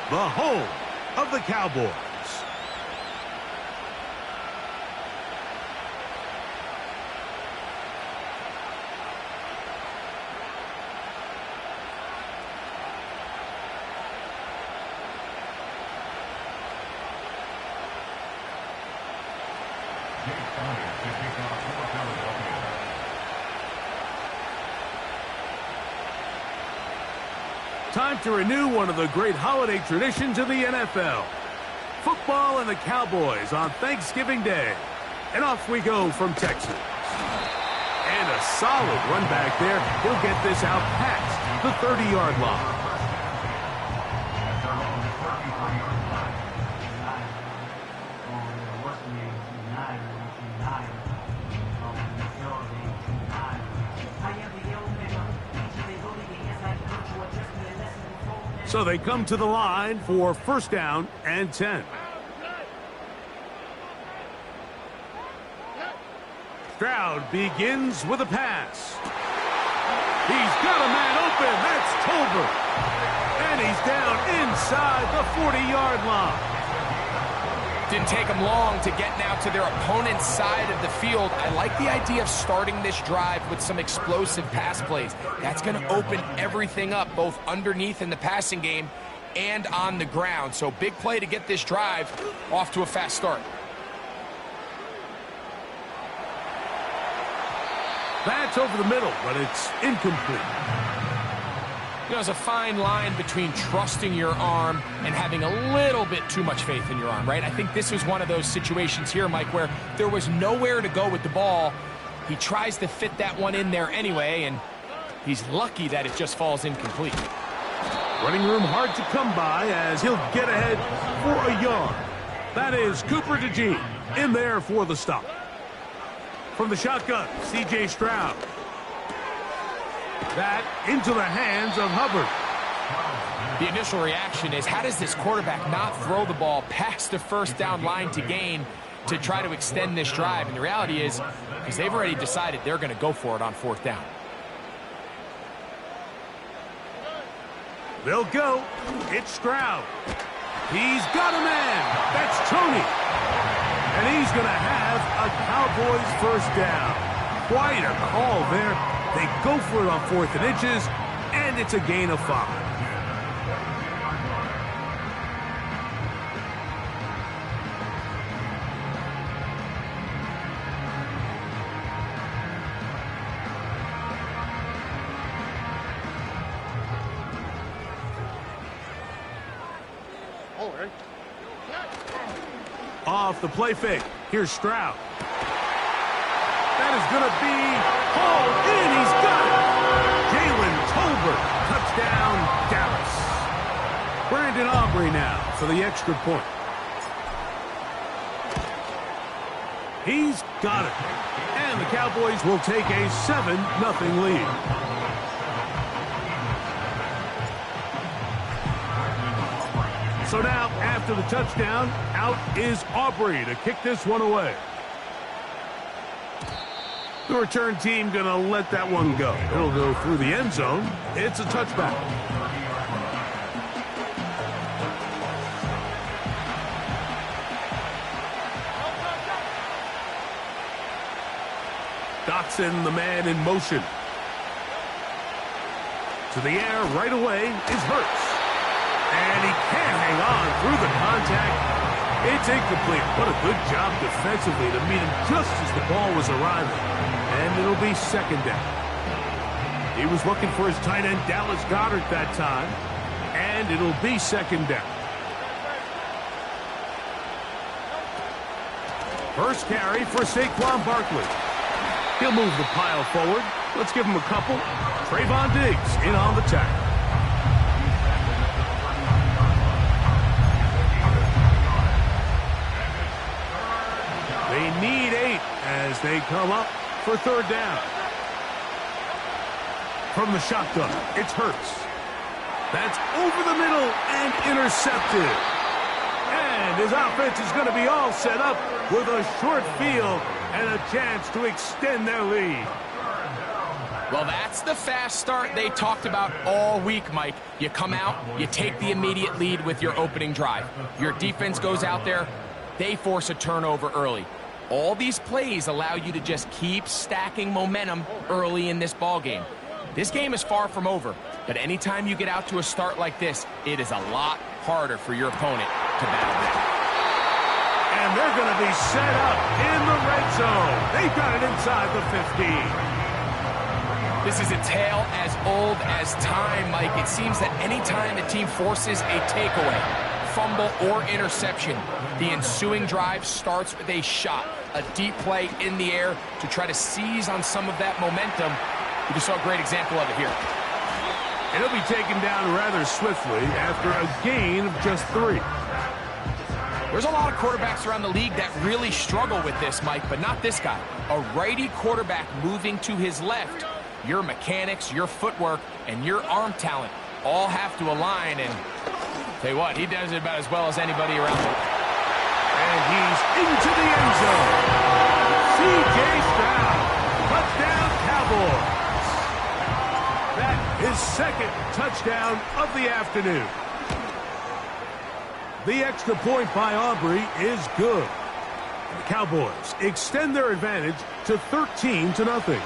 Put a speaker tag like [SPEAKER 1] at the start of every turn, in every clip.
[SPEAKER 1] the home of the Cowboys. Time to renew one of the great holiday traditions of the NFL. Football and the Cowboys on Thanksgiving Day. And off we go from Texas. And a solid run back there. He'll get this out past the 30-yard line. So they come to the line for first down and 10. Stroud begins with a pass. He's got a man open. That's Tolbert. And he's down inside the 40-yard line.
[SPEAKER 2] Didn't take them long to get now to their opponent's side of the field. I like the idea of starting this drive with some explosive pass plays. That's going to open everything up, both underneath in the passing game and on the ground. So big play to get this drive off to a fast start.
[SPEAKER 1] That's over the middle, but it's incomplete.
[SPEAKER 2] You know, there's a fine line between trusting your arm and having a little bit too much faith in your arm, right? I think this was one of those situations here, Mike, where there was nowhere to go with the ball. He tries to fit that one in there anyway, and he's lucky that it just falls incomplete.
[SPEAKER 1] Running room hard to come by as he'll get ahead for a yard. That is Cooper DeJean in there for the stop. From the shotgun, C.J. Stroud. That into the hands of Hubbard.
[SPEAKER 2] The initial reaction is, how does this quarterback not throw the ball past the first down line to gain to try to extend this drive? And the reality is, because they've already decided they're going to go for it on fourth down.
[SPEAKER 1] They'll go. It's Stroud. He's got a man. That's Tony. And he's going to have a Cowboys first down. Quite a call there. They go for it on 4th and inches, and it's a gain of 5. Off the play fake. Here's Stroud. That is going to be hauled in. He's got it. Jalen Tolbert. Touchdown, Dallas. Brandon Aubrey now for the extra point. He's got it. And the Cowboys will take a 7-0 lead. So now, after the touchdown, out is Aubrey to kick this one away. The return team going to let that one go. It'll go through the end zone. It's a touchback. Dotson, the man in motion. To the air right away is Hurts. And he can't hang on through the contact. It's incomplete. What a good job defensively to meet him just as the ball was arriving. And it'll be second down. He was looking for his tight end, Dallas Goedert, that time. And it'll be second down. First carry for Saquon Barkley. He'll move the pile forward. Let's give him a couple. Trayvon Diggs in on the tackle. They need 8 as they come up for third down. From the shotgun, it's Hurts. That's over the middle and intercepted. And his offense is going to be all set up with a short field and a chance to extend their lead.
[SPEAKER 2] Well, that's the fast start they talked about all week, Mike. You come out, you take the immediate lead with your opening drive. Your defense goes out there, they force a turnover early. All these plays allow you to just keep stacking momentum early in this ball game. This game is far from over, but anytime you get out to a start like this, it is a lot harder for your opponent to battle back.
[SPEAKER 1] And they're going to be set up in the red zone. They've got it inside the 15.
[SPEAKER 2] This is a tale as old as time, Mike. It seems that anytime a team forces a takeaway, fumble, or interception, the ensuing drive starts with a shot, a deep play in the air to try to seize on some of that momentum. We just saw a great example of it here.
[SPEAKER 1] And he'll be taken down rather swiftly after a gain of just 3.
[SPEAKER 2] There's a lot of quarterbacks around the league that really struggle with this, Mike, but not this guy. A righty quarterback moving to his left. Your mechanics, your footwork, and your arm talent all have to align, and tell you what, he does it about as well as anybody around him.
[SPEAKER 1] And he's into the end zone. C.J. Stroud, touchdown Cowboys. That is second touchdown of the afternoon. The extra point by Aubrey is good. The Cowboys extend their advantage to 13-0.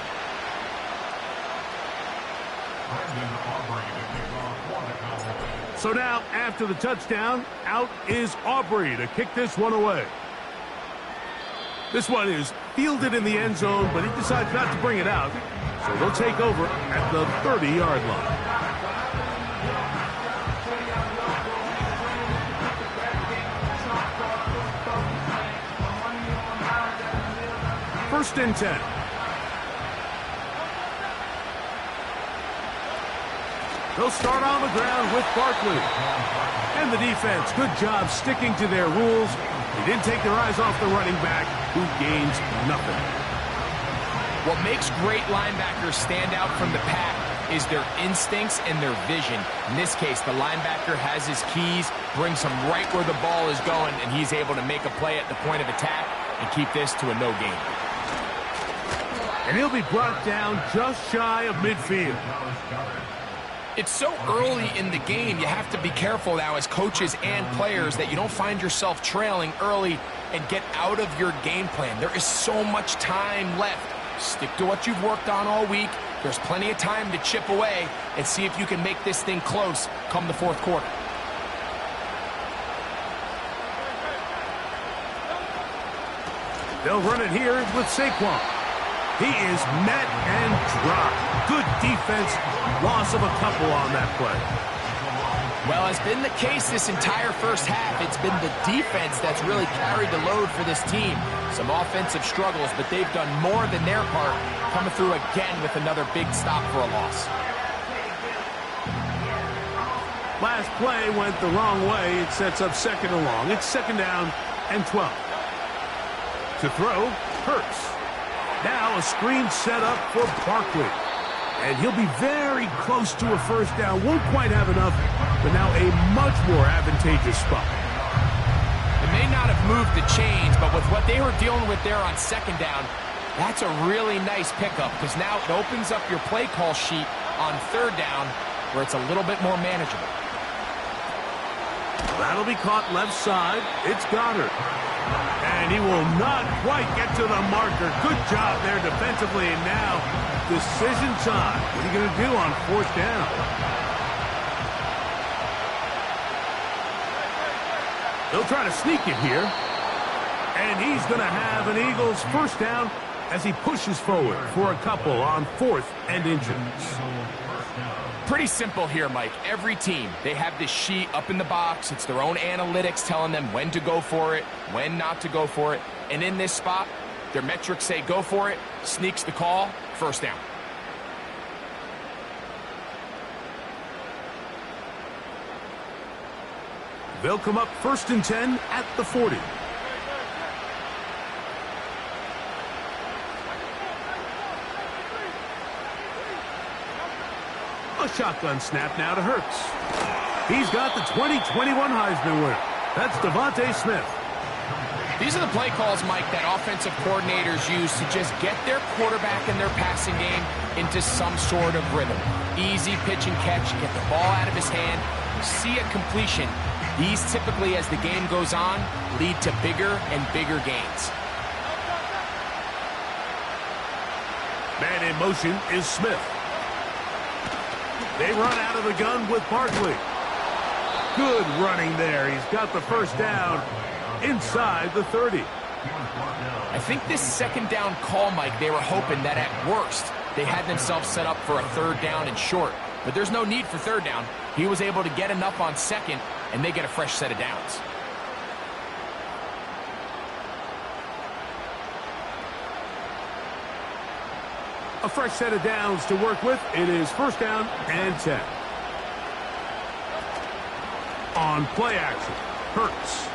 [SPEAKER 1] So now, after the touchdown, out is Aubrey to kick this one away. This one is fielded in the end zone, but he decides not to bring it out. So they'll take over at the 30-yard line. First and 10. They'll start on the ground with Barkley. And the defense, good job sticking to their rules. They didn't take their eyes off the running back, who gains nothing.
[SPEAKER 2] What makes great linebackers stand out from the pack is their instincts and their vision. In this case, the linebacker has his keys, brings him right where the ball is going, and he's able to make a play at the point of attack and keep this to a no gain.
[SPEAKER 1] And he'll be brought down just shy of midfield.
[SPEAKER 2] It's so early in the game, you have to be careful now as coaches and players that you don't find yourself trailing early and get out of your game plan. There is so much time left. Stick to what you've worked on all week. There's plenty of time to chip away and see if you can make this thing close come the fourth quarter.
[SPEAKER 1] They'll run it here with Saquon. He is met and dropped. Good defense. Loss of a couple on that play.
[SPEAKER 2] Well, it's been the case this entire first half. It's been the defense that's really carried the load for this team. Some offensive struggles, but they've done more than their part, coming through again with another big stop for a loss.
[SPEAKER 1] Last play went the wrong way. It sets up second and long. It's second down and 12. To throw, Hurts. Now a screen set up for Barkley. And he'll be very close to a first down. Won't quite have enough, but now a much more advantageous spot.
[SPEAKER 2] It may not have moved the chains, but with what they were dealing with there on second down, that's a really nice pickup because now it opens up your play call sheet on third down where it's a little bit more manageable.
[SPEAKER 1] That'll be caught left side. It's Goddard. And he will not quite get to the marker. Good job there defensively. And now, decision time. What are you going to do on fourth down? They'll try to sneak it here. And he's going to have an Eagles first down as he pushes forward for a couple on 4th and inches.
[SPEAKER 2] Pretty simple here, Mike. Every team, they have this sheet up in the box. It's their own analytics telling them when to go for it, when not to go for it. And in this spot, their metrics say go for it, sneaks the call, first down.
[SPEAKER 1] They'll come up first and 10 at the 40. A shotgun snap now to Hurts. He's got the 2021 Heisman winner. That's Devontae Smith.
[SPEAKER 2] These are the play calls, Mike, that offensive coordinators use to just get their quarterback and their passing game into some sort of rhythm. Easy pitch and catch, get the ball out of his hand, see a completion. These typically, as the game goes on, lead to bigger and bigger gains.
[SPEAKER 1] Man in motion is Smith. They run out of the gun with Barkley. Good running there. He's got the first down inside the 30.
[SPEAKER 2] I think this second down call, Mike, they were hoping that at worst they had themselves set up for a third down and short. But there's no need for third down. He was able to get enough on second, and they get a fresh set of downs.
[SPEAKER 1] A fresh set of downs to work with. It is first down and 10. On play action, Hurts.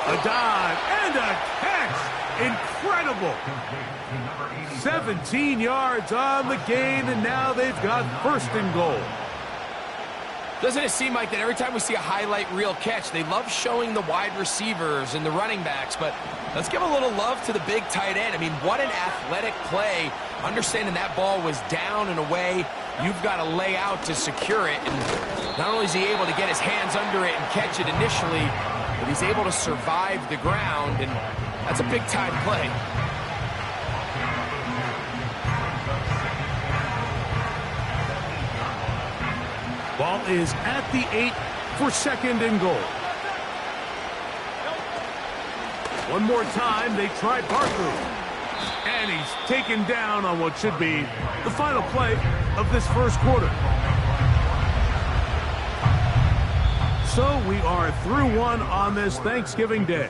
[SPEAKER 1] A dive and a catch. Incredible. 17 yards on the gain, and now they've got first and goal.
[SPEAKER 2] Doesn't it seem like that every time we see a highlight reel catch, they love showing the wide receivers and the running backs, but let's give a little love to the big tight end. I mean, what an athletic play. Understanding that ball was down and away, you've got to lay out to secure it. And not only is he able to get his hands under it and catch it initially, but he's able to survive the ground, and that's a big-time play.
[SPEAKER 1] Ball is at the 8 for second and goal. One more time, they try Barkley. And he's taken down on what should be the final play of this first quarter. So we are through one on this Thanksgiving Day.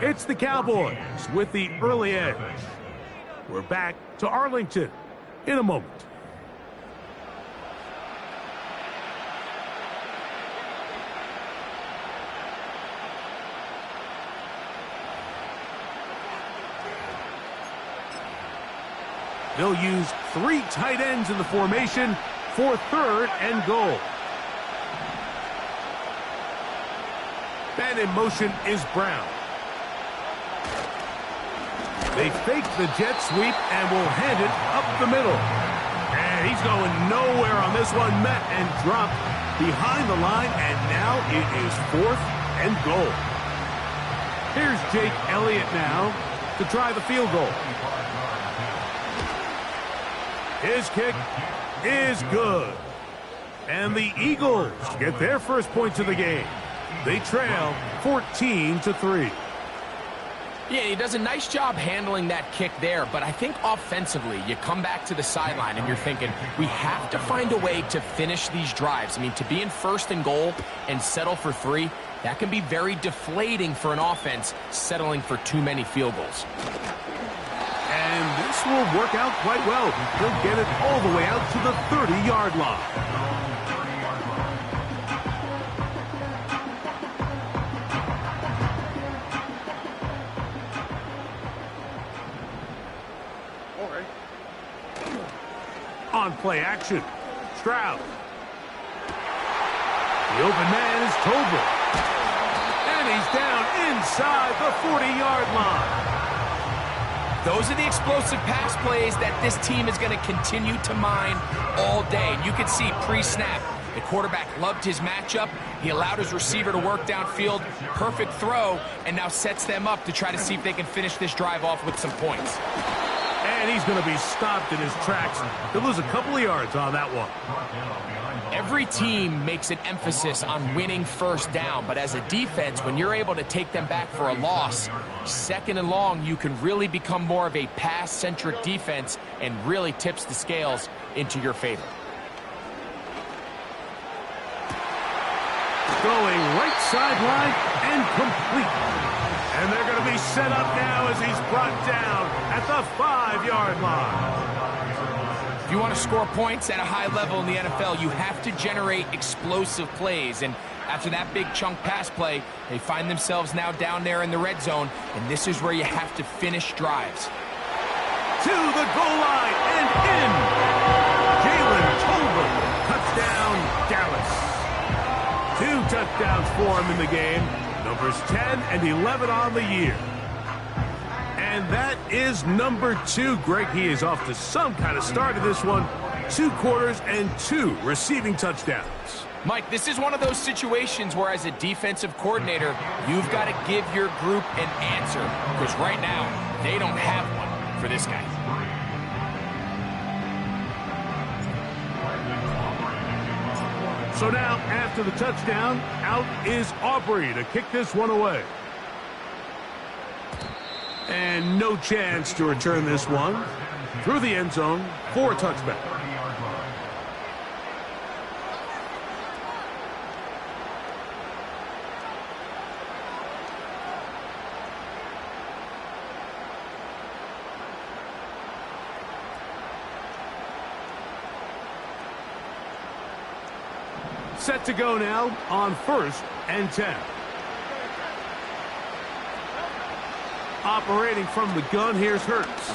[SPEAKER 1] It's the Cowboys with the early edge. We're back to Arlington in a moment. They'll use 3 tight ends in the formation for third and goal. Man in motion is Brown. They fake the jet sweep and will hand it up the middle. And he's going nowhere on this one. Met and dropped behind the line, and now it is fourth and goal. Here's Jake Elliott now to try the field goal. His kick is good. And the Eagles get their first points of the game. They trail 14-3.
[SPEAKER 2] Yeah, he does a nice job handling that kick there, but I think offensively, you come back to the sideline and you're thinking, we have to find a way to finish these drives. I mean, to be in first and goal and settle for 3, that can be very deflating for an offense settling for too many field goals.
[SPEAKER 1] And this will work out quite well. He'll get it all the way out to the 30-yard line. On play action, Stroud. The open man is Tolbert. And he's down inside the 40-yard line.
[SPEAKER 2] Those are the explosive pass plays that this team is going to continue to mine all day. And you can see pre-snap, the quarterback loved his matchup. He allowed his receiver to work downfield. Perfect throw, and now sets them up to try to see if they can finish this drive off with some points.
[SPEAKER 1] And he's going to be stopped in his tracks. He'll lose a couple of yards on that one.
[SPEAKER 2] Every team makes an emphasis on winning first down, but as a defense, when you're able to take them back for a loss, second and long, you can really become more of a pass-centric defense and really tips the scales into your favor.
[SPEAKER 1] Going right sideline and complete. And they're going to be set up now as he's brought down at the 5-yard line.
[SPEAKER 2] If you want to score points at a high level in the NFL, you have to generate explosive plays. And after that big chunk pass play, they find themselves now down there in the red zone. And this is where you have to finish drives.
[SPEAKER 1] To the goal line and in. Jalen Tolbert. Touchdown, Dallas. 2 touchdowns for him in the game. Numbers 10 and 11 on the year. And that is number 2. Greg, he is off to some kind of start in this one. 2 quarters and 2 receiving touchdowns.
[SPEAKER 2] Mike, this is one of those situations where as a defensive coordinator, you've got to give your group an answer. Because right now, they don't have one for this guy.
[SPEAKER 1] So now, after the touchdown, out is Aubrey to kick this one away. And no chance to return this one through the end zone for a touchback. Set to go now on 1st and 10. Operating from the gun, here's Hurts.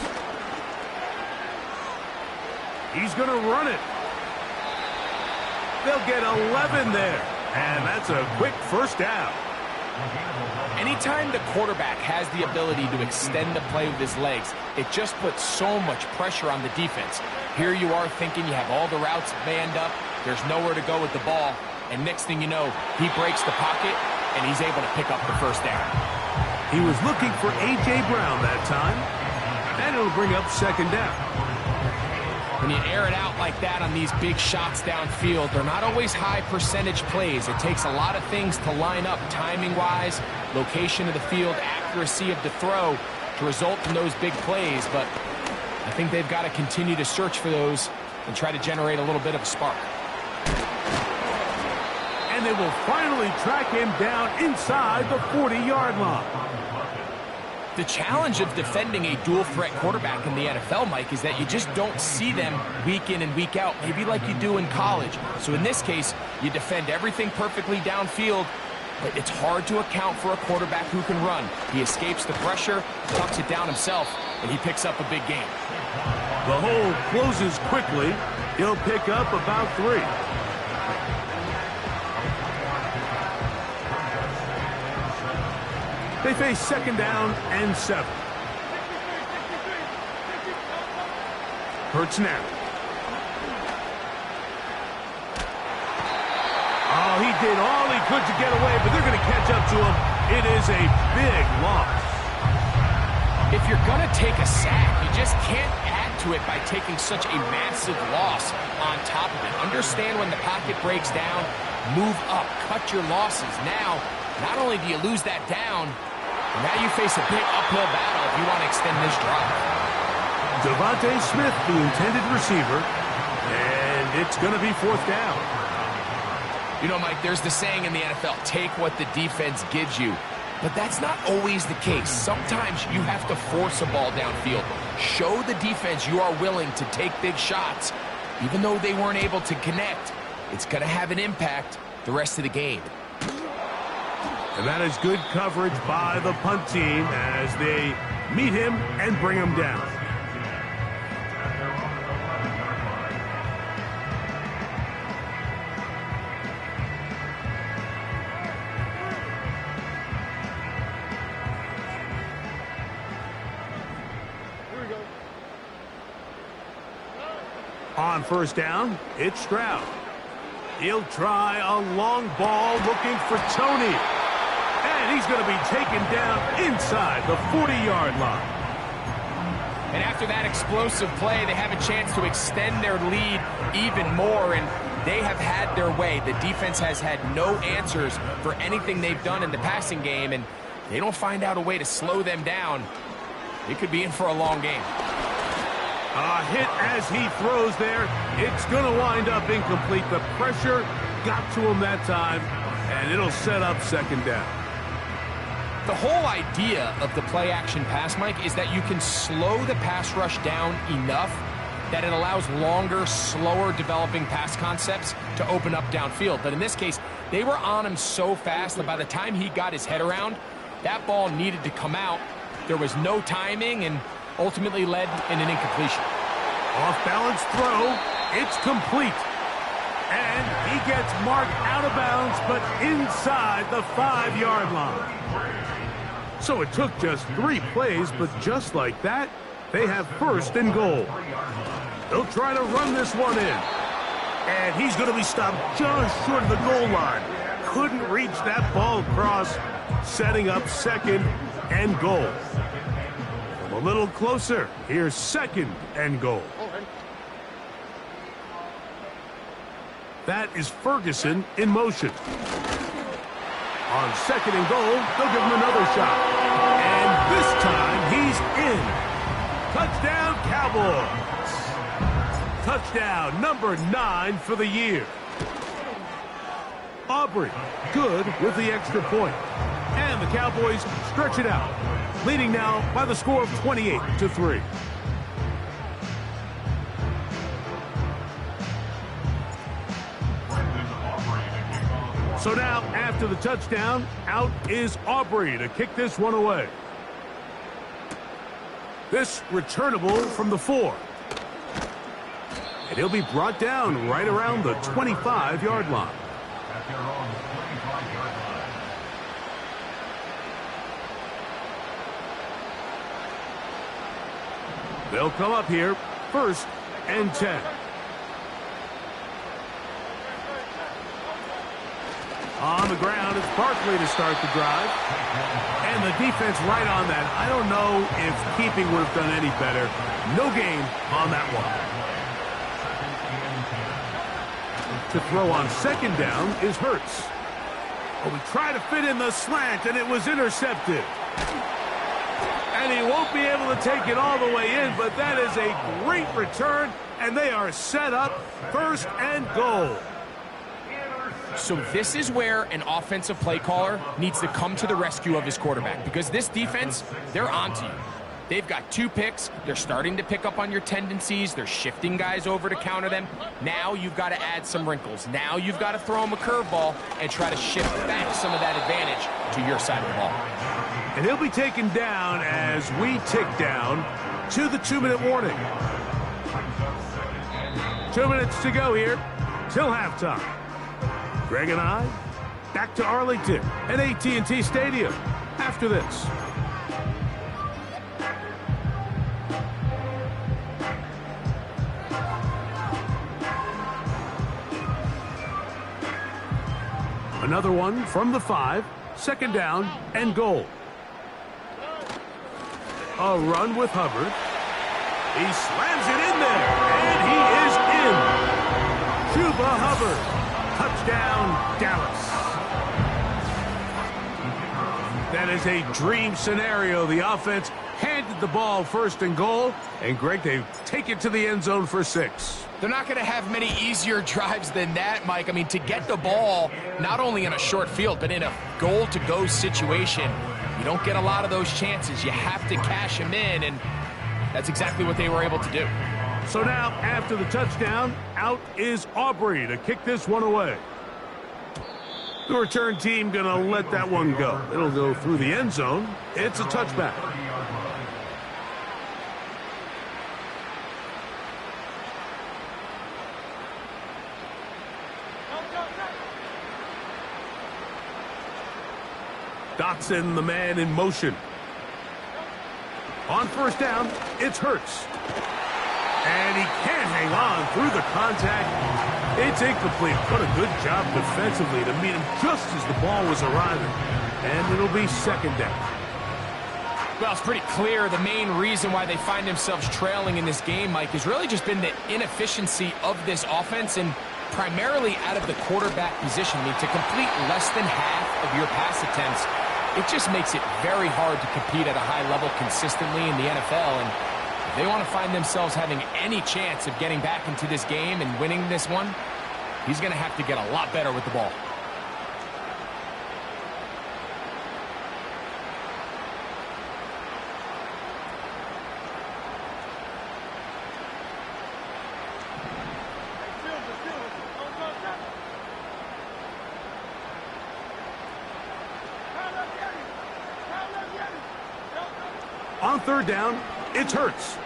[SPEAKER 1] He's going to run it. They'll get 11 there. And that's a quick first down.
[SPEAKER 2] Anytime the quarterback has the ability to extend the play with his legs, it just puts so much pressure on the defense. Here you are thinking you have all the routes manned up. There's nowhere to go with the ball. And next thing you know, he breaks the pocket, and he's able to pick up the first down.
[SPEAKER 1] He was looking for A.J. Brown that time, and it'll bring up 2nd down.
[SPEAKER 2] When you air it out like that on these big shots downfield, they're not always high percentage plays. It takes a lot of things to line up timing-wise, location of the field, accuracy of the throw to result in those big plays. But I think they've got to continue to search for those and try to generate a little bit of a spark.
[SPEAKER 1] And they will finally track him down inside the 40-yard line.
[SPEAKER 2] The challenge of defending a dual-threat quarterback in the NFL, Mike, is that you just don't see them week in and week out, maybe like you do in college. So in this case, you defend everything perfectly downfield, but it's hard to account for a quarterback who can run. He escapes the pressure, tucks it down himself, and he picks up a big gain.
[SPEAKER 1] The hole closes quickly. He'll pick up about 3. They face 2nd down and 7. Hurts now. Oh, he did all he could to get away, but they're going to catch up to him. It is a big loss.
[SPEAKER 2] If you're going to take a sack, you just can't add to it by taking such a massive loss on top of it. Understand when the pocket breaks down, move up, cut your losses. Now, not only do you lose that down, now you face a big uphill battle if you want to extend this drive.
[SPEAKER 1] Devontae Smith, the intended receiver, and it's going to be 4th down.
[SPEAKER 2] You know, Mike, there's the saying in the NFL, take what the defense gives you. But that's not always the case. Sometimes you have to force a ball downfield. Show the defense you are willing to take big shots. Even though they weren't able to connect, it's going to have an impact the rest of the game.
[SPEAKER 1] And that is good coverage by the punt team as they meet him and bring him down. Here we go. On 1st down, it's Stroud. He'll try a long ball looking for Tony. And he's going to be taken down inside the 40-yard line.
[SPEAKER 2] And after that explosive play, they have a chance to extend their lead even more, and they have had their way. The defense has had no answers for anything they've done in the passing game, and they don't find out a way to slow them down. It could be in for a long game.
[SPEAKER 1] A hit as he throws there. It's going to wind up incomplete. The pressure got to him that time, and it'll set up 2nd down.
[SPEAKER 2] The whole idea of the play-action pass, Mike, is that you can slow the pass rush down enough that it allows longer, slower developing pass concepts to open up downfield. But in this case, they were on him so fast that by the time he got his head around, that ball needed to come out. There was no timing and ultimately led in an incompletion.
[SPEAKER 1] Off-balance throw. It's complete. And he gets marked out of bounds, but inside the 5-yard line. So it took just 3 plays, but just like that, they have 1st and goal. They'll try to run this one in. And he's going to be stopped just short of the goal line. Couldn't reach that ball across, setting up 2nd and goal. A little closer. Here's 2nd and goal. That is Ferguson in motion. On 2nd and goal, they'll give him another shot. And this time, he's in. Touchdown, Cowboys. Touchdown number 9 for the year. Aubrey, good with the extra point. And the Cowboys stretch it out, leading now by the score of 28-3. So now, after the touchdown, out is Aubrey to kick this one away. This returnable from the 4. And he'll be brought down right around the 25-yard line. They'll come up here, 1st and 10. On the ground, it's Barkley to start the drive. And the defense right on that. I don't know if keeping would have done any better. No gain on that one. To throw on 2nd down is Hurts. Oh, we tried to fit in the slant, and it was intercepted. And he won't be able to take it all the way in, but that is a great return, and they are set up 1st and goal.
[SPEAKER 2] So this is where an offensive play caller needs to come to the rescue of his quarterback, because this defense, they're onto you. They've got 2 picks. They're starting to pick up on your tendencies. They're shifting guys over to counter them. Now you've got to add some wrinkles. Now you've got to throw them a curveball and try to shift back some of that advantage to your side of the ball.
[SPEAKER 1] And he'll be taken down as we tick down to the 2-minute warning. 2 minutes to go here till halftime. Greg and I back to Arlington at AT&T Stadium after this. Another one from the 5, 2nd down and goal. A run with Hubbard. He slams it in there, and he is in. Chuba Hubbard. Touchdown, Dallas. That is a dream scenario. The offense handed the ball 1st and goal, and Greg, they take it to the end zone for 6.
[SPEAKER 2] They're not going to have many easier drives than that, Mike. I mean, to get the ball, not only in a short field, but in a goal-to-go situation, you don't get a lot of those chances. You have to cash them in, and that's exactly what they were able to do.
[SPEAKER 1] So now, after the touchdown, out is Aubrey to kick this one away. The return team going to let that one go. It'll go through the end zone. It's a touchback. Dotson, the man in motion. On 1st down, it's Hurts. And he can't hang on through the contact. It's incomplete. What a good job defensively to meet him just as the ball was arriving. And it'll be 2nd down.
[SPEAKER 2] Well, it's pretty clear the main reason why they find themselves trailing in this game, Mike, has really just been the inefficiency of this offense and primarily out of the quarterback position. I mean, to complete less than half of your pass attempts, it just makes it very hard to compete at a high level consistently in the NFL. And if they want to find themselves having any chance of getting back into this game and winning this one, he's going to have to get a lot better with the ball.
[SPEAKER 1] On 3rd down, it's Hurts.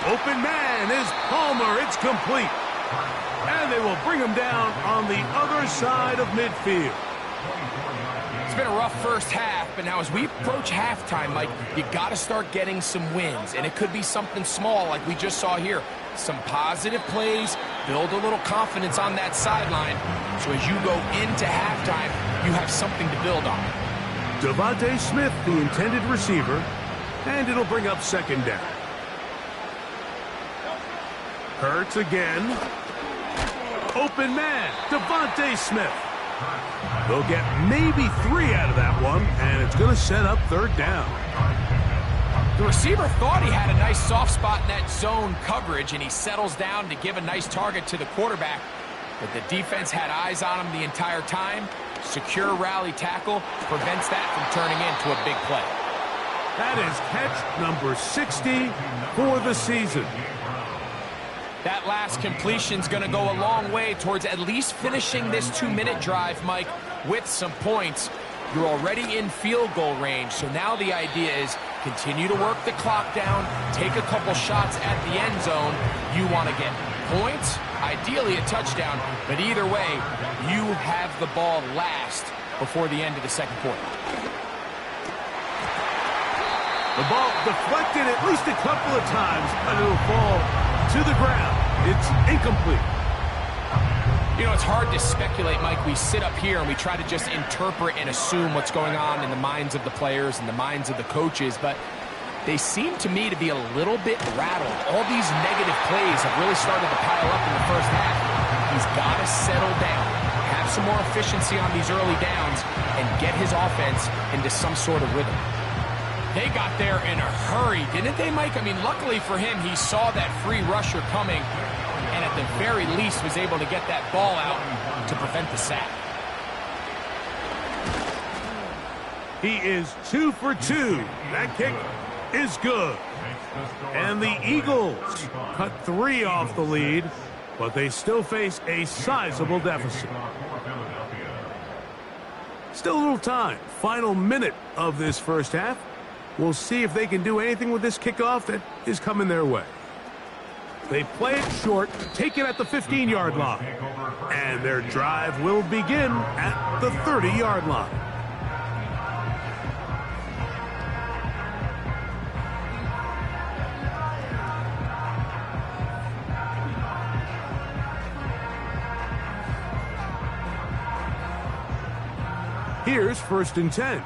[SPEAKER 1] Open man is Palmer. It's complete. And they will bring him down on the other side of midfield.
[SPEAKER 2] It's been a rough first half, but now as we approach halftime, Mike, you got to start getting some wins. And it could be something small like we just saw here. Some positive plays, build a little confidence on that sideline. So as you go into halftime, you have something to build on.
[SPEAKER 1] Devontae Smith, the intended receiver, and it'll bring up second down. Hurts again. Open man, Devontae Smith. They'll get maybe 3 out of that one, and it's going to set up third down.
[SPEAKER 2] The receiver thought he had a nice soft spot in that zone coverage, and he settles down to give a nice target to the quarterback. But the defense had eyes on him the entire time. Secure rally tackle prevents that from turning into a big play.
[SPEAKER 1] That is catch number 60 for the season.
[SPEAKER 2] That last completion's going to go a long way towards at least finishing this 2-minute drive, Mike, with some points. You're already in field goal range, so now the idea is continue to work the clock down, take a couple shots at the end zone. You want to get points, ideally a touchdown, but either way, you have the ball last before the end of the second quarter.
[SPEAKER 1] The ball deflected at least a couple of times, but it'll fall to the ground. It's incomplete.
[SPEAKER 2] You know, it's hard to speculate, Mike. We sit up here and we try to just interpret and assume what's going on in the minds of the players and the minds of the coaches, but they seem to me to be a little bit rattled. All these negative plays have really started to pile up in the first half. He's got to settle down, have some more efficiency on these early downs, and get his offense into some sort of rhythm. They got there in a hurry, didn't they, Mike? I mean, luckily for him, he saw that free rusher coming, and at the very least was able to get that ball out to prevent the sack.
[SPEAKER 1] He is 2 for 2. That kick is good. And the Eagles cut 3 off the lead, but they still face a sizable deficit. Still a little time. Final minute of this first half. We'll see if they can do anything with this kickoff that is coming their way. They play it short, take it at the 15-yard line. And their drive will begin at the 30-yard line. Here's 1st and 10.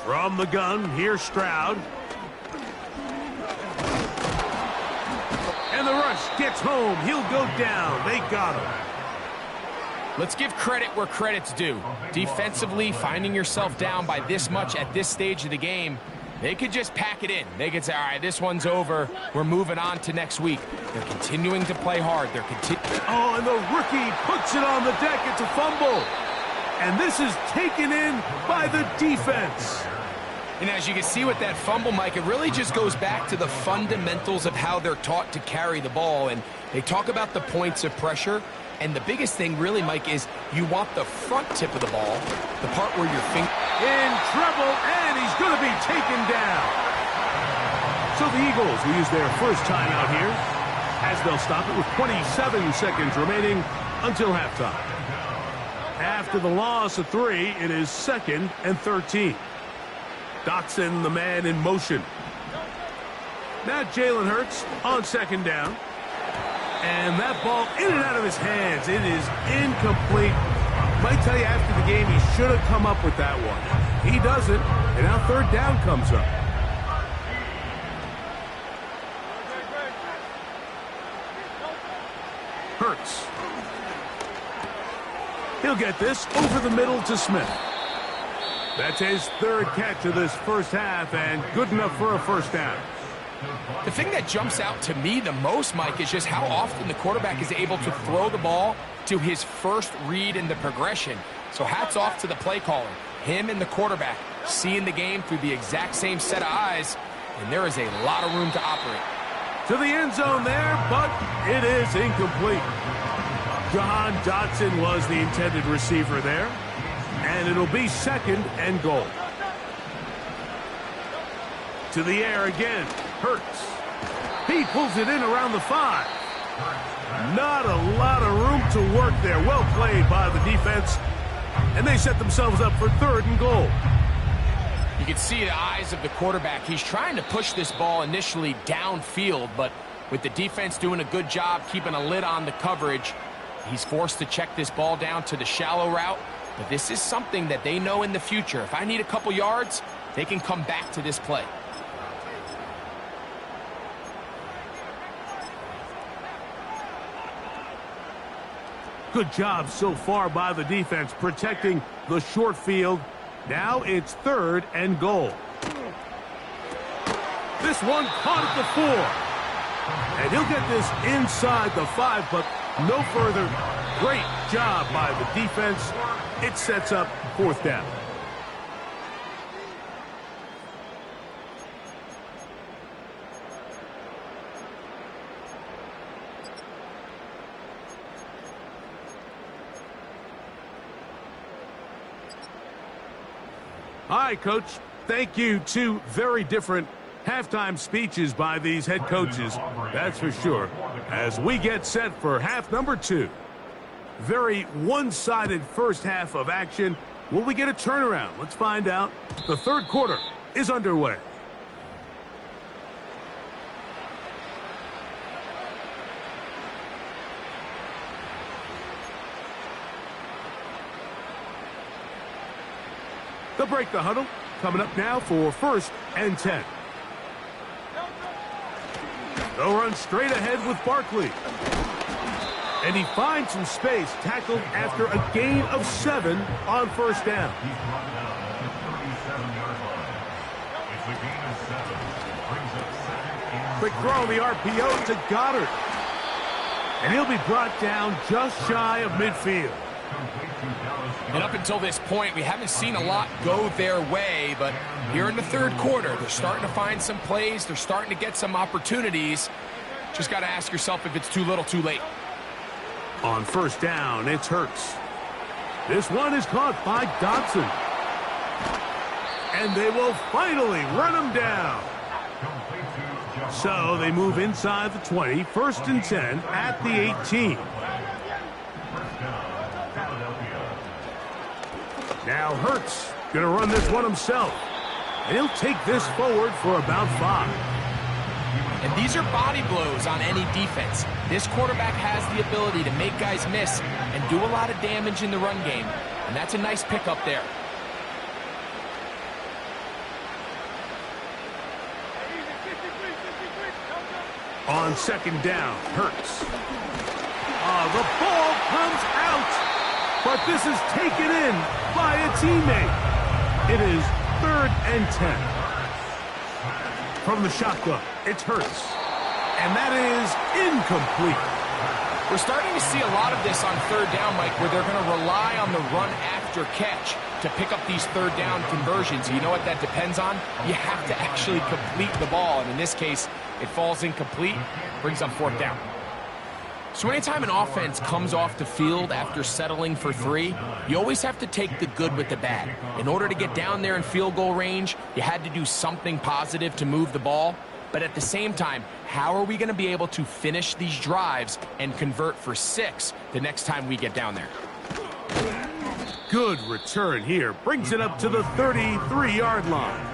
[SPEAKER 1] From the gun, here's Stroud. And the rush gets home. He'll go down. They got him.
[SPEAKER 2] Let's give credit where credit's due. Defensively, finding yourself down by this much at this stage of the game, they could just pack it in. They could say, all right, this one's over. We're moving on to next week. They're continuing to play hard.
[SPEAKER 1] Oh, and the rookie puts it on the deck. It's a fumble. And this is taken in by the defense.
[SPEAKER 2] And as you can see with that fumble, Mike, it really just goes back to the fundamentals of how they're taught to carry the ball. And they talk about the points of pressure. And the biggest thing really, Mike, is you want the front tip of the ball, the part where your finger...
[SPEAKER 1] In trouble, and he's going to be taken down. So the Eagles will use their first timeout here, as they'll stop it with 27 seconds remaining until halftime. After the loss of 3, it is 2nd and 13. Dotson, the man in motion. Now Jalen Hurts on 2nd down. And that ball in and out of his hands. It is incomplete. Might tell you after the game he should have come up with that one. He doesn't, and now 3rd down comes up. Hurts. He'll get this over the middle to Smith. That's his 3rd catch of this first half, and good enough for a 1st down.
[SPEAKER 2] The thing that jumps out to me the most, Mike, is just how often the quarterback is able to throw the ball to his first read in the progression. So hats off to the play caller. Him and the quarterback seeing the game through the exact same set of eyes, and there is a lot of room to operate.
[SPEAKER 1] To the end zone there, but it is incomplete. Jahan Dotson was the intended receiver there, and it'll be 2nd and goal. To the air again, Hurts. He pulls it in around the 5. Not a lot of room to work there. Well played by the defense. And they set themselves up for 3rd and goal.
[SPEAKER 2] You can see the eyes of the quarterback. He's trying to push this ball initially downfield, but with the defense doing a good job keeping a lid on the coverage, he's forced to check this ball down to the shallow route. But this is something that they know in the future. If I need a couple yards, they can come back to this play.
[SPEAKER 1] Good job so far by the defense protecting the short field. Now it's 3rd and goal. This one caught at the 4. And he'll get this inside the 5, but no further. Great job by the defense. It sets up 4th down. All right, Coach. Thank you. 2 very different halftime speeches by these head coaches, that's for sure, as we get set for half number 2. Very one-sided first half of action. Will we get a turnaround? Let's find out. The 3rd quarter is underway. They'll break the huddle. Coming up now for 1st and 10. They'll run straight ahead with Barkley. And he finds some space, tackled after a gain of 7 on 1st down. Quick throw on the RPO to Goddard. And he'll be brought down just shy of midfield.
[SPEAKER 2] And up until this point, we haven't seen a lot go their way, but here in the 3rd quarter, they're starting to find some plays. They're starting to get some opportunities. Just got to ask yourself if it's too little, too late.
[SPEAKER 1] On 1st down, it's Hurts. This one is caught by Dodson. And they will finally run him down. So they move inside the 20, 1st and 10 at the 18. Now Hurts going to run this one himself. And he'll take this forward for about 5.
[SPEAKER 2] And these are body blows on any defense. This quarterback has the ability to make guys miss and do a lot of damage in the run game. And that's a nice pickup there.
[SPEAKER 1] On 2nd down, Hurts. The ball comes out. But this is taken in by a teammate. It is 3rd and 10. From the shotgun, it's Hurts. And that is incomplete.
[SPEAKER 2] We're starting to see a lot of this on 3rd down, Mike, where they're going to rely on the run after catch to pick up these 3rd down conversions. You know what that depends on? You have to actually complete the ball. And in this case, it falls incomplete, brings up 4th down. So anytime an offense comes off the field after settling for 3, you always have to take the good with the bad. In order to get down there in field goal range, you had to do something positive to move the ball. But at the same time, how are we going to be able to finish these drives and convert for 6 the next time we get down there?
[SPEAKER 1] Good return here. Brings it up to the 33-yard line.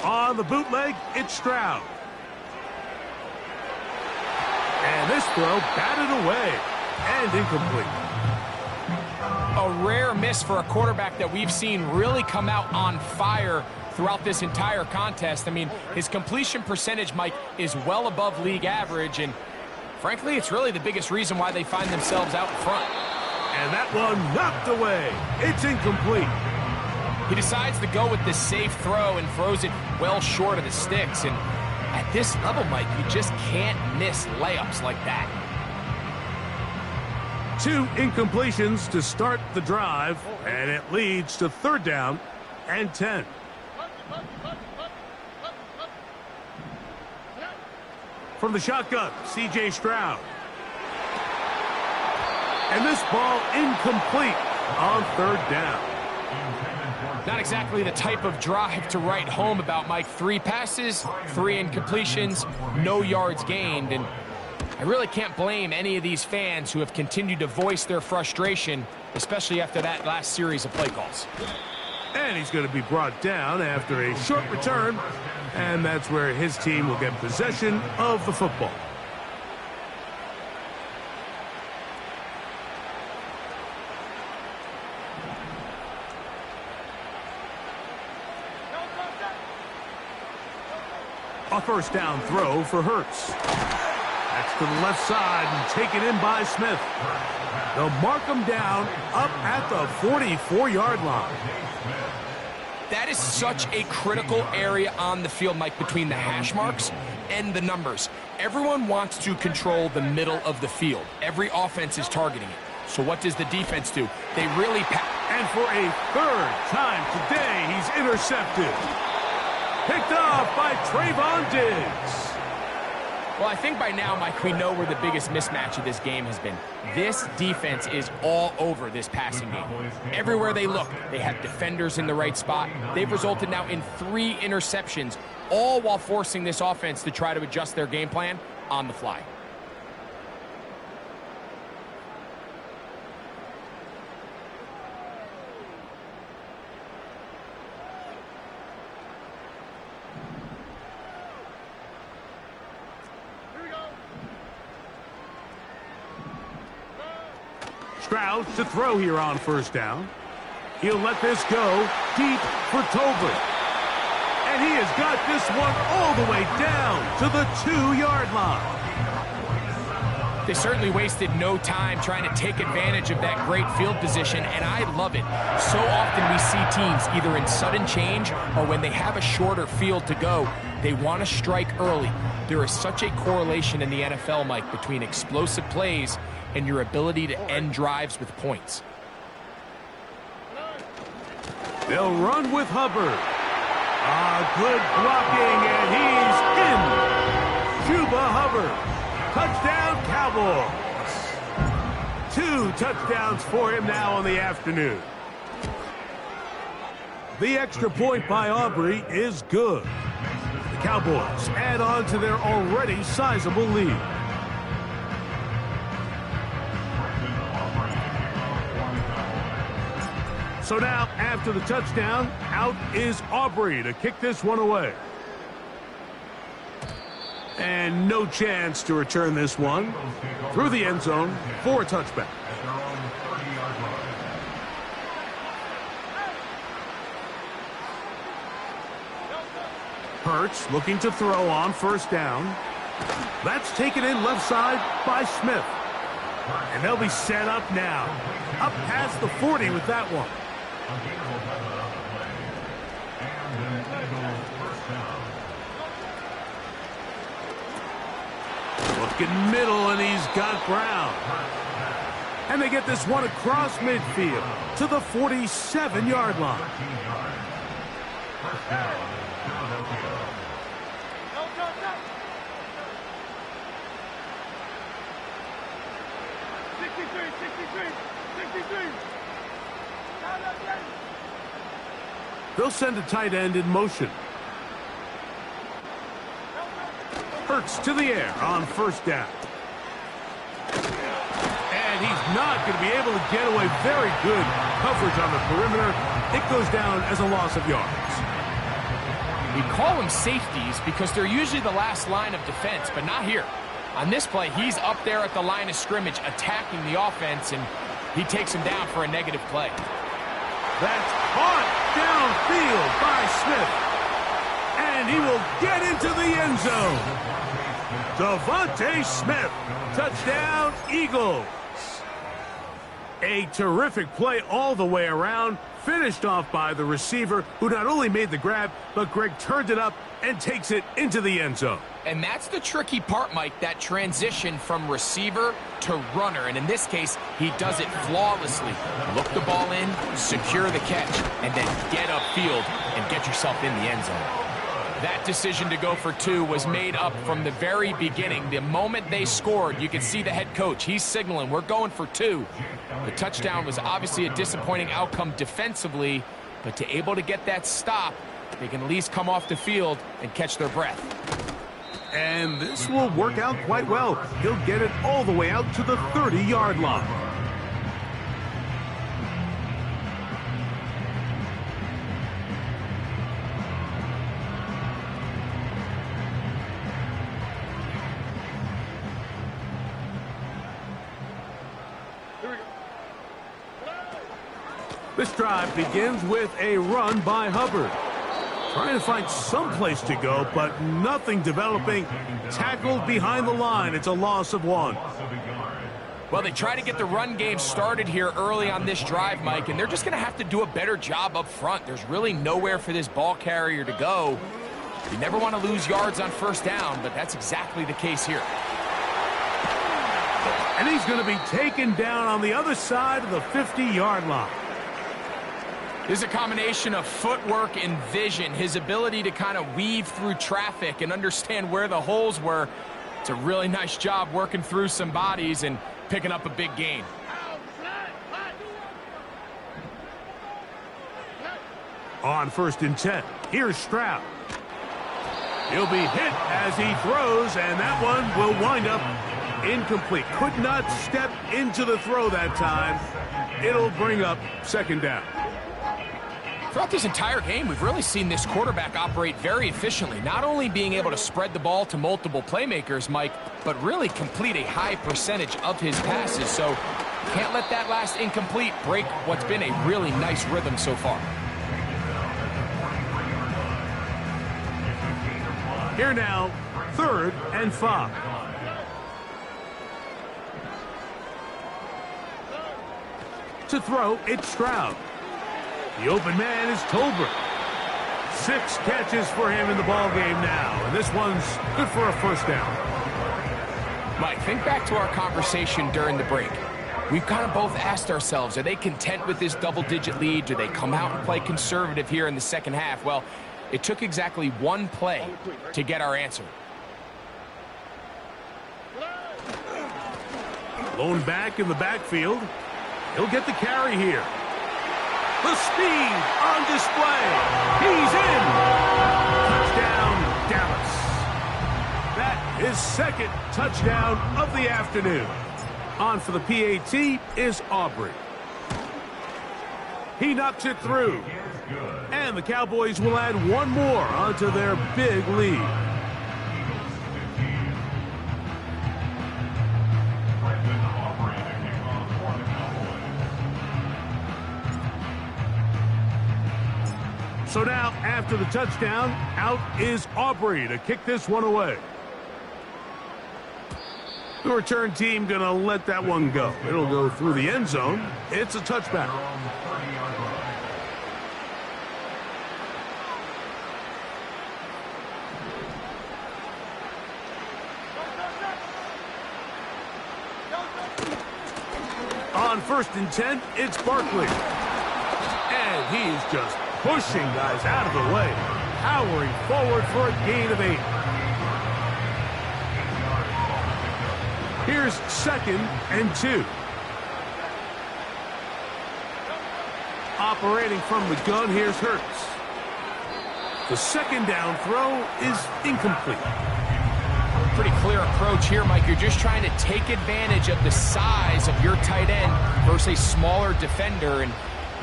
[SPEAKER 1] On the bootleg, it's Stroud. And this throw batted away and incomplete.
[SPEAKER 2] A rare miss for a quarterback that we've seen really come out on fire throughout this entire contest. I mean, his completion percentage, Mike, is well above league average, and frankly, it's really the biggest reason why they find themselves out in front.
[SPEAKER 1] And that one knocked away. It's incomplete.
[SPEAKER 2] He decides to go with the safe throw and throws it well short of the sticks. And at this level, Mike, you just can't miss layups like that.
[SPEAKER 1] 2 incompletions to start the drive, and it leads to 3rd down and 10. From the shotgun, C.J. Stroud. And this ball incomplete on third down.
[SPEAKER 2] Not exactly the type of drive to write home about, Mike. 3 passes, 3 incompletions, no yards gained. And I really can't blame any of these fans who have continued to voice their frustration, especially after that last series of play calls.
[SPEAKER 1] And he's going to be brought down after a short return. And that's where his team will get possession of the football. A first down throw for Hurts. That's to the left side and taken in by Smith. They'll mark him down up at the 44-yard line.
[SPEAKER 2] That is such a critical area on the field, Mike, between the hash marks and the numbers. Everyone wants to control the middle of the field. Every offense is targeting it. So what does the defense do? They really pass.
[SPEAKER 1] And for a third time today, he's intercepted. Picked off by Trayvon Diggs.
[SPEAKER 2] Well, I think by now, Mike, we know where the biggest mismatch of this game has been. This defense is all over this passing game. Everywhere they look, they have defenders in the right spot. They've resulted now in 3 interceptions, all while forcing this offense to try to adjust their game plan on the fly.
[SPEAKER 1] Stroud to throw here on first down. He'll let this go deep for Tolbert. And he has got this one all the way down to the 2-yard line.
[SPEAKER 2] They certainly wasted no time trying to take advantage of that great field position, and I love it. So often we see teams either in sudden change or when they have a shorter field to go, they want to strike early. There is such a correlation in the NFL, Mike, between explosive plays and your ability to end drives with points.
[SPEAKER 1] They'll run with Hubbard. Good blocking, and he's in. Chuba Hubbard. Touchdown, Cowboys. 2 touchdowns for him now on the afternoon. The extra point by Aubrey is good. The Cowboys add on to their already sizable lead. So now, after the touchdown, out is Aubrey to kick this one away. And no chance to return this one through the end zone for a touchback. Hurts looking to throw on first down. That's taken in left side by Smith. And they'll be set up now. Up past the 40 with that one. Looking middle, and he's got Brown. And they get this one across midfield to the 47-yard line. They'll send a tight end in motion. Hurts to the air on first down. And he's not going to be able to get away. Very good coverage on the perimeter. It goes down as a loss of yards.
[SPEAKER 2] We call them safeties because they're usually the last line of defense, but not here. On this play, he's up there at the line of scrimmage attacking the offense, and he takes him down for a negative play.
[SPEAKER 1] That's caught downfield by Smith. And he will get into the end zone. Devontae Smith, touchdown Eagles. A terrific play all the way around, finished off by the receiver, who not only made the grab, but Greg turned it up and takes it into the end zone.
[SPEAKER 2] And that's the tricky part, Mike, that transition from receiver to runner. And in this case, he does it flawlessly. Look the ball in, secure the catch, and then get upfield and get yourself in the end zone. That decision to go for 2 was made up from the very beginning. The moment they scored, you could see the head coach. He's signaling, we're going for 2. The touchdown was obviously a disappointing outcome defensively, but to able to get that stop, they can at least come off the field and catch their breath.
[SPEAKER 1] And this will work out quite well. He'll get it all the way out to the 30-yard line. This drive begins with a run by Hubbard. Trying to find some place to go, but nothing developing. Tackled behind the line. It's a loss of 1.
[SPEAKER 2] Well, they try to get the run game started here early on this drive, Mike, and they're just going to have to do a better job up front. There's really nowhere for this ball carrier to go. You never want to lose yards on first down, but that's exactly the case here.
[SPEAKER 1] And he's going to be taken down on the other side of the 50-yard line.
[SPEAKER 2] This is a combination of footwork and vision, his ability to kind of weave through traffic and understand where the holes were. It's a really nice job working through some bodies and picking up a big gain.
[SPEAKER 1] On 1st and 10, here's Stroud. He'll be hit as he throws, and that one will wind up incomplete. Could not step into the throw that time. It'll bring up 2nd down.
[SPEAKER 2] Throughout this entire game, we've really seen this quarterback operate very efficiently, not only being able to spread the ball to multiple playmakers, Mike, but really complete a high percentage of his passes. So can't let that last incomplete break what's been a really nice rhythm so far.
[SPEAKER 1] Here now, 3rd and 5. To throw, it's Stroud. The open man is Tolbert. 6 catches for him in the ball game now, and this one's good for a 1st down.
[SPEAKER 2] Mike, think back to our conversation during the break. We've kind of both asked ourselves, are they content with this double-digit lead? Do they come out and play conservative here in the second half? Well, it took exactly 1 play to get our answer.
[SPEAKER 1] Lone back in the backfield. He'll get the carry here. The speed on display. He's in. Touchdown, Dallas. That is 2nd touchdown of the afternoon. On for the PAT is Aubrey. He knocks it through. And the Cowboys will add 1 more onto their big lead. So now, after the touchdown, out is Aubrey to kick this one away. The return team going to let that one go. It'll go through the end zone. It's a touchback. On 1st and 10, it's Barkley. And he's just pushing guys out of the way, powering forward for a gain of 8. Here's 2nd and 2. Operating from the gun, here's Hurts. The 2nd down throw is incomplete.
[SPEAKER 2] Pretty clear approach here, Mike. You're just trying to take advantage of the size of your tight end versus a smaller defender, and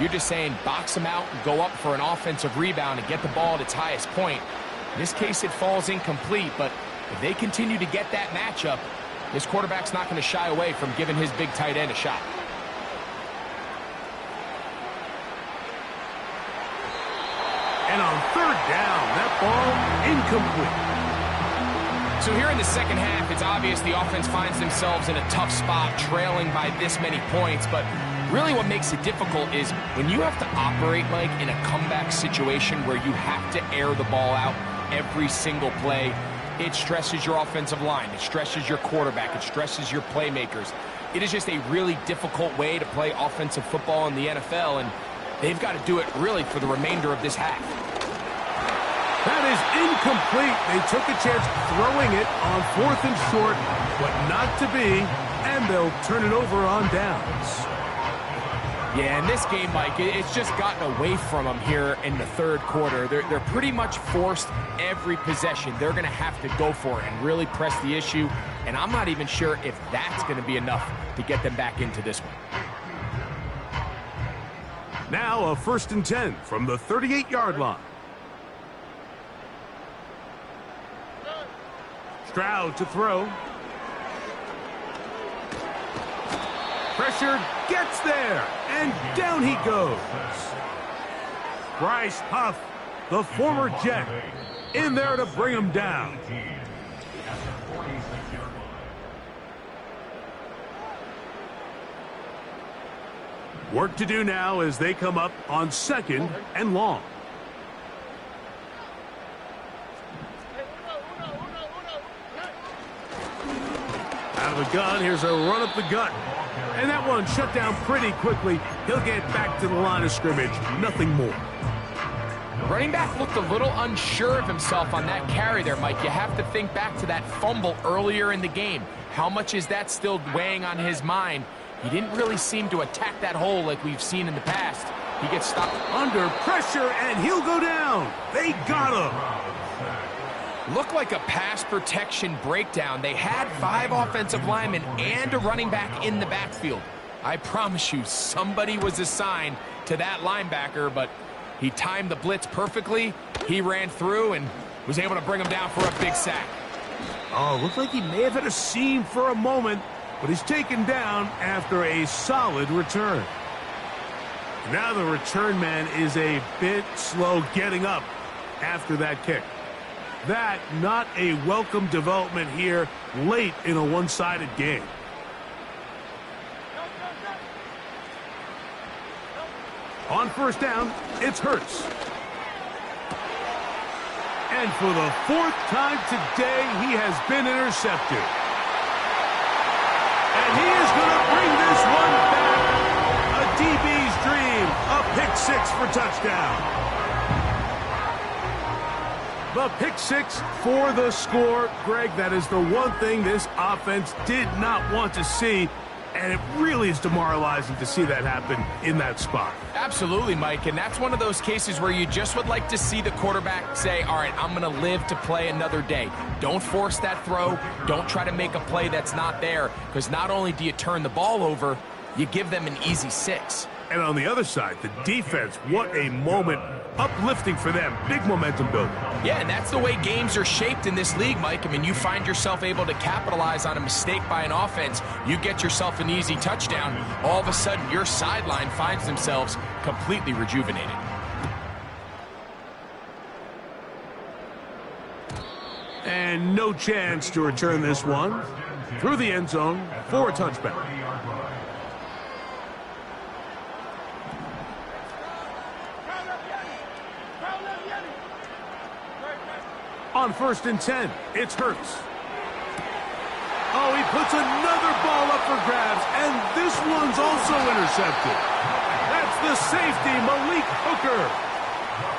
[SPEAKER 2] you're just saying box him out and go up for an offensive rebound and get the ball at its highest point. In this case, it falls incomplete, but if they continue to get that matchup, this quarterback's not going to shy away from giving his big tight end a shot.
[SPEAKER 1] And on 3rd down, that ball incomplete.
[SPEAKER 2] So here in the second half, it's obvious the offense finds themselves in a tough spot, trailing by this many points, but really what makes it difficult is when you have to operate, Mike, in a comeback situation where you have to air the ball out every single play, it stresses your offensive line, it stresses your quarterback, it stresses your playmakers. It is just a really difficult way to play offensive football in the NFL, and they've got to do it really for the remainder of this half.
[SPEAKER 1] That is incomplete. They took a chance throwing it on 4th and short, but not to be, and they'll turn it over on downs.
[SPEAKER 2] Yeah, in this game, Mike, it's just gotten away from them here in the third quarter. They're pretty much forced every possession. They're going to have to go for it and really press the issue, and I'm not even sure if that's going to be enough to get them back into this one.
[SPEAKER 1] Now a 1st and 10 from the 38-yard line. Stroud to throw. Pressure gets there, and down he goes. Bryce Huff, the former Jet, in there to bring him down. Work to do now as they come up on 2nd and long. Out of the gun, here's a run up the gut. And that one shut down pretty quickly. He'll get back to the line of scrimmage. Nothing more.
[SPEAKER 2] Running back looked a little unsure of himself on that carry there, Mike. You have to think back to that fumble earlier in the game. How much is that still weighing on his mind? He didn't really seem to attack that hole like we've seen in the past. He gets stopped
[SPEAKER 1] under pressure, and he'll go down. They got him.
[SPEAKER 2] Looked like a pass protection breakdown. They had 5 offensive linemen and a running back in the backfield. I promise you, somebody was assigned to that linebacker, but he timed the blitz perfectly. He ran through and was able to bring him down for a big sack.
[SPEAKER 1] Oh, looked like he may have hit a seam for a moment, but he's taken down after a solid return. Now the return man is a bit slow getting up after that kick. That not a welcome development here late in a one-sided game. On 1st down, it's Hurts. And for the 4th time today, he has been intercepted. And he is going to bring this one back. A DB's dream, a pick 6 for touchdown. The pick 6 for the score. Greg, that is the one thing this offense did not want to see, and it really is demoralizing to see that happen in that spot.
[SPEAKER 2] Absolutely, Mike, and that's one of those cases where you just would like to see the quarterback say, all right, I'm going to live to play another day. Don't force that throw. Don't try to make a play that's not there, because not only do you turn the ball over, you give them an easy 6.
[SPEAKER 1] And on the other side, the defense, what a moment. Uplifting for them. Big momentum building.
[SPEAKER 2] Yeah, and that's the way games are shaped in this league, Mike. I mean, you find yourself able to capitalize on a mistake by an offense. You get yourself an easy touchdown. All of a sudden, your sideline finds themselves completely rejuvenated.
[SPEAKER 1] And no chance to return this one through the end zone for a touchback. On 1st and 10, it's Hurts. Oh, he puts another ball up for grabs, and this one's also intercepted. That's the safety, Malik Hooker.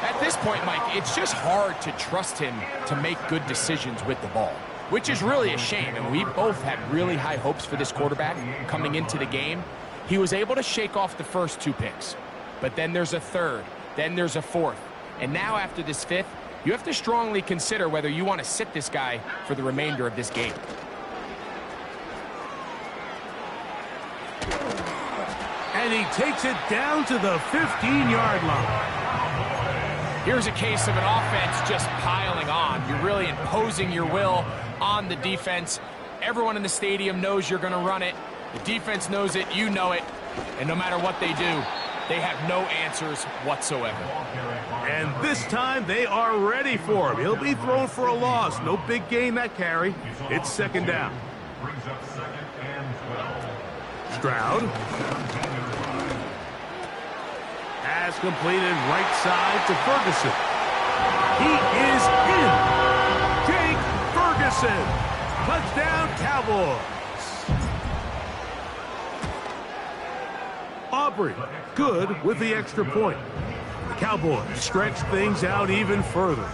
[SPEAKER 2] At this point, Mike, it's just hard to trust him to make good decisions with the ball, which is really a shame. And we both had really high hopes for this quarterback coming into the game. He was able to shake off the first 2 picks, but then there's a 3rd, then there's a 4th, and now after this 5th, you have to strongly consider whether you want to sit this guy for the remainder of this game.
[SPEAKER 1] And he takes it down to the 15-yard line.
[SPEAKER 2] Here's a case of an offense just piling on. You're really imposing your will on the defense. Everyone in the stadium knows you're going to run it. The defense knows it, you know it, and no matter what they do, they have no answers whatsoever.
[SPEAKER 1] And this time they are ready for him. He'll be thrown for a loss. No big gain that carry. It's 2nd down. Stroud has completed right side to Ferguson. He is in. Jake Ferguson. Touchdown, Cowboys. Aubrey, good with the extra point. The Cowboys stretch things out even further.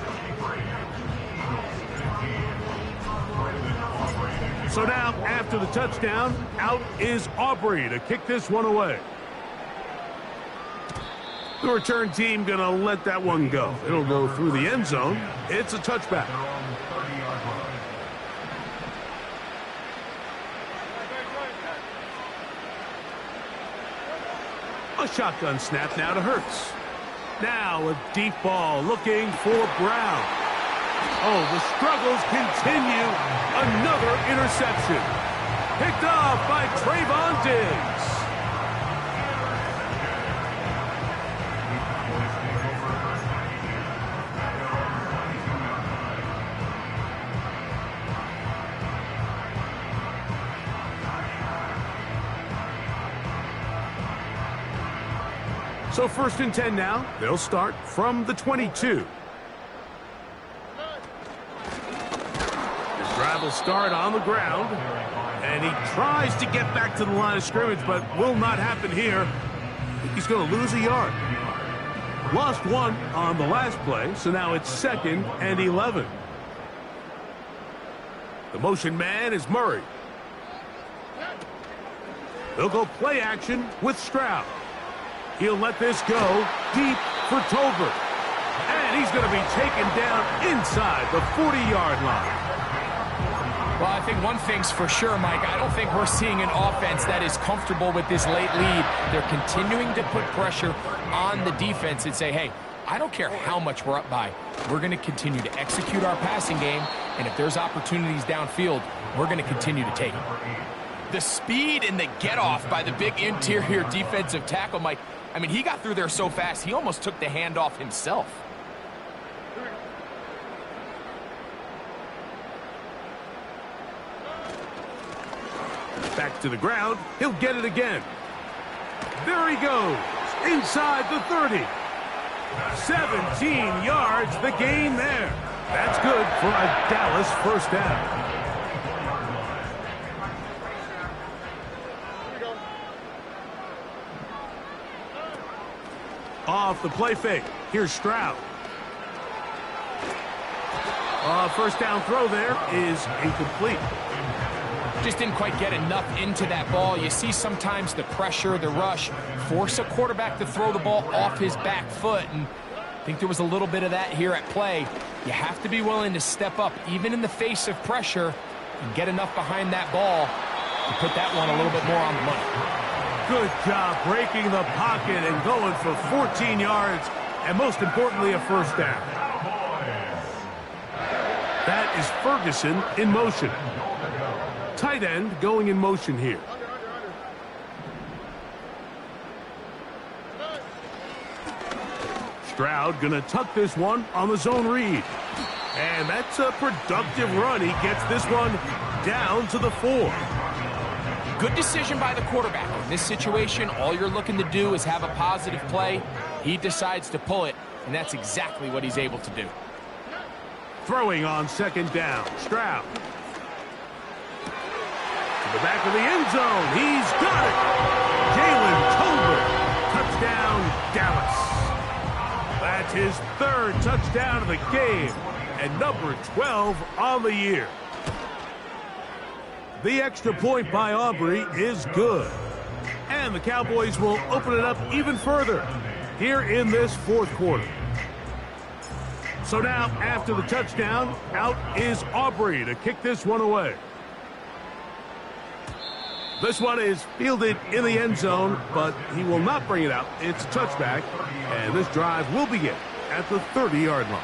[SPEAKER 1] So now, after the touchdown, out is Aubrey to kick this one away. The return team going to let that one go. It'll go through the end zone. It's a touchback. A shotgun snap now to Hurts. Now a deep ball looking for Brown. Oh, the struggles continue. Another interception. Picked off by Trayvon Diggs. So 1st and 10 now. They'll start from the 22. His drive will start on the ground. And he tries to get back to the line of scrimmage, but will not happen here. I think he's going to lose a yard. Lost one on the last play, so now it's 2nd and 11. The motion man is Murray. They'll go play action with Stroud. He'll let this go deep for Tolbert. And he's going to be taken down inside the 40-yard line.
[SPEAKER 2] Well, I think one thing's for sure, Mike. I don't think we're seeing an offense that is comfortable with this late lead. They're continuing to put pressure on the defense and say, hey, I don't care how much we're up by. We're going to continue to execute our passing game, and if there's opportunities downfield, we're going to continue to take them. The speed and the get-off by the big interior defensive tackle, Mike, I mean, he got through there so fast, he almost took the handoff himself.
[SPEAKER 1] Back to the ground. He'll get it again. There he goes. Inside the 30. 17 yards, the gain there. That's good for a Dallas first down. Off the play fake. Here's Stroud. First down throw there is incomplete.
[SPEAKER 2] Just didn't quite get enough into that ball. You see sometimes the pressure, the rush, force a quarterback to throw the ball off his back foot. And I think there was a little bit of that here at play. You have to be willing to step up, even in the face of pressure, and get enough behind that ball to put that one a little bit more on the money.
[SPEAKER 1] Good job breaking the pocket and going for 14 yards, and most importantly, a first down. That is Ferguson in motion. Tight end going in motion here. Stroud going to tuck this one on the zone read. And that's a productive run. He gets this one down to the 4.
[SPEAKER 2] Good decision by the quarterback. In this situation, all you're looking to do is have a positive play. He decides to pull it, and that's exactly what he's able to do.
[SPEAKER 1] Throwing on 2nd down. Stroud. To the back of the end zone. He's got it. Jalen Tolbert. Touchdown, Dallas. That's his 3rd touchdown of the game, and number 12 on the year. The extra point by Aubrey is good. And the Cowboys will open it up even further here in this 4th quarter. So now, after the touchdown, out is Aubrey to kick this one away. This one is fielded in the end zone, but he will not bring it out. It's a touchback, and this drive will begin at the 30-yard line.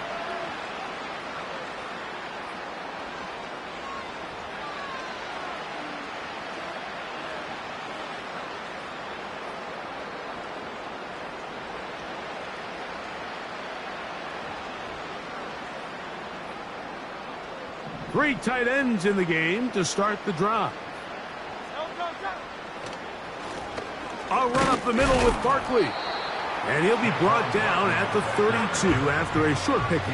[SPEAKER 1] Three tight ends in the game to start the drive. A run up the middle with Barkley. And he'll be brought down at the 32 after a short pickup.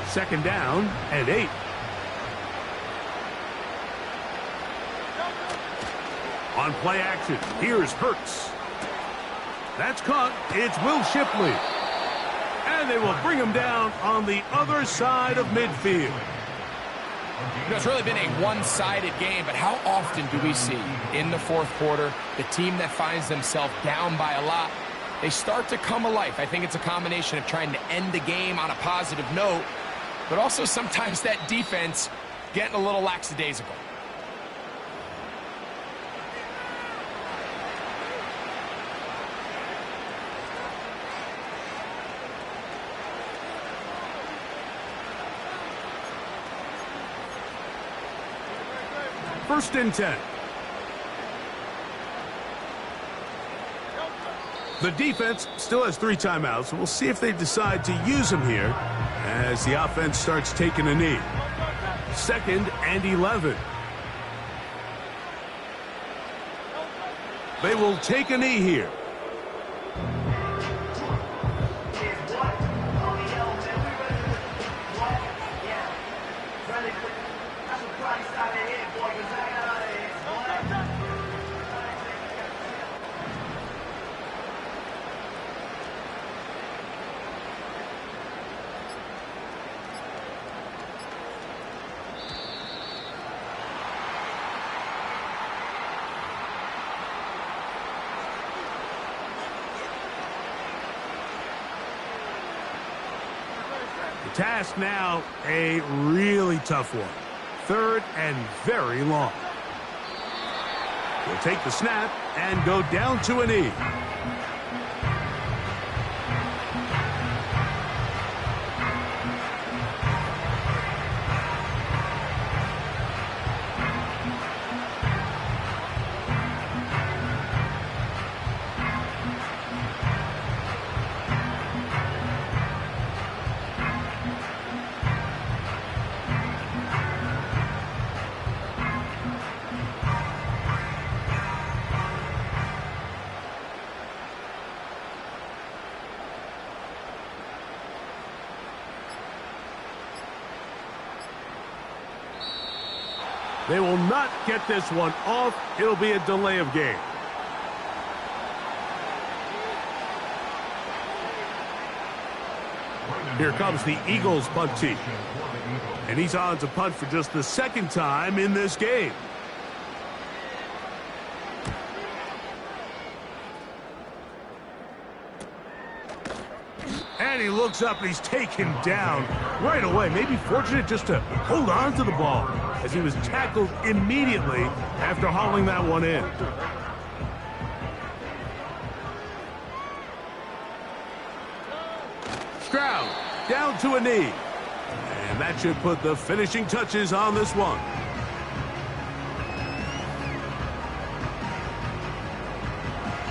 [SPEAKER 1] Second down and 8. On play action, here's Hurts. That's caught. It's Will Shipley. And they will bring him down on the other side of midfield.
[SPEAKER 2] You know, it's really been a one-sided game, but how often do we see in the fourth quarter the team that finds themselves down by a lot, they start to come alive? I think it's a combination of trying to end the game on a positive note, but also sometimes that defense getting a little lackadaisical.
[SPEAKER 1] First and 10. The defense still has 3 timeouts. We'll see if they decide to use them here as the offense starts taking a knee. 2nd and 11. They will take a knee here. Task now, a really tough one. 3rd and very long. We'll take the snap and go down to a knee. They will not get this one off. It'll be a delay of game. Here comes the Eagles punt team. And he's on to punt for just the 2nd time in this game. And he looks up and he's taken down right away. Maybe fortunate just to hold on to the ball as he was tackled immediately after hauling that one in. Stroud down to a knee. And that should put the finishing touches on this one.